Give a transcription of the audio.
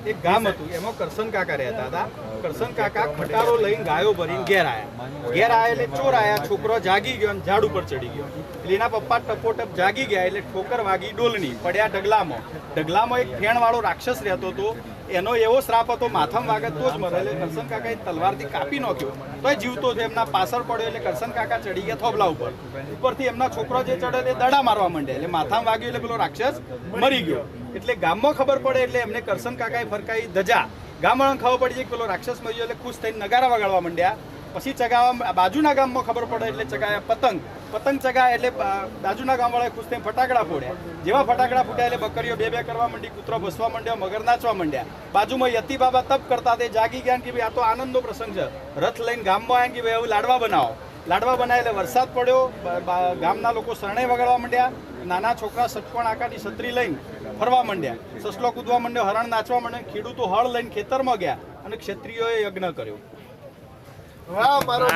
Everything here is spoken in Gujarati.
એક ગામ હતું, એમાં કરશન કાકા રહેતા હતા. કરશન કાકા ખટારો લઈને ગાયો ભરીને ઘેર આવ્યા એટલે ચોર આવ્યા. છોકરો જાગી ગયો અને ઝાડ ઉપર ચડી ગયો. એટલે એના પપ્પા ટપોટપ જાગી ગયા એટલે ઠોકર વાગી ડોલની, પડ્યા ઢગલામાં એક ફેણવાળો રાક્ષસ રહેતો હતો. એનો એવો શ્રાપ હતો, માથામાં વાગે તો જ મરે. એટલે કરશન કાકાએ તલવારથી કાપી નાખ્યો તોય જીવતો છે. એમના પાછળ પડ્યો એટલે કરશન કાકા ચડી ગયા થોભલા ઉપરથી એમના છોકરો જે ચડે તે દડા મારવા માંડ્યા. એટલે માથામાં વાગ્યું એટલે પેલો રાક્ષસ મરી ગયો. એટલે ગામમાં ખબર પડે એટલે એમને કરશન કાકાએ ફરકાઈ ધજા. ગામવાળાને ખબર પડી જાય કે પેલો રાક્ષસ મરી ગયો એટલે ખુશ થઈને નગારા વગાડવા માંડ્યા. પછી ચગાવવા બાજુના ગામમાં ખબર પડે એટલે ચગાયા પતંગ ચગાય એટલે બાજુના ગામવાળાએ ખુશ થઈને ફટાકડા ફોડ્યા. જેવા ફટાકડા ફૂટ્યા એટલે બકરીઓ બે કરવા માંડી, કૂતરો બસવા માંડ્યો, મગર નાચવા માંડ્યા. બાજુમાં યતી બાબા તપ કરતા તે જાગી ગયા કે ભાઈ આ તો આનંદનો પ્રસંગ છે. રથ લઈને ગામમાં આવ્યા કે ભાઈ હવે લાડવા બનાવ્યા એટલે વરસાદ પડ્યો. ગામના લોકો શરણે વગાડવા માંડ્યા. નાના છોકરા સટકોણ આકારની છત્રી લઈને ફરવા માંડ્યા. સસલો કૂદવા માંડ્યો, હરણ નાચવા માંડ્યા. ખેડૂતો હળ લઈને ખેતરમાં ગયા અને ક્ષત્રિયોએ યજ્ઞ કર્યો. વાહ મારો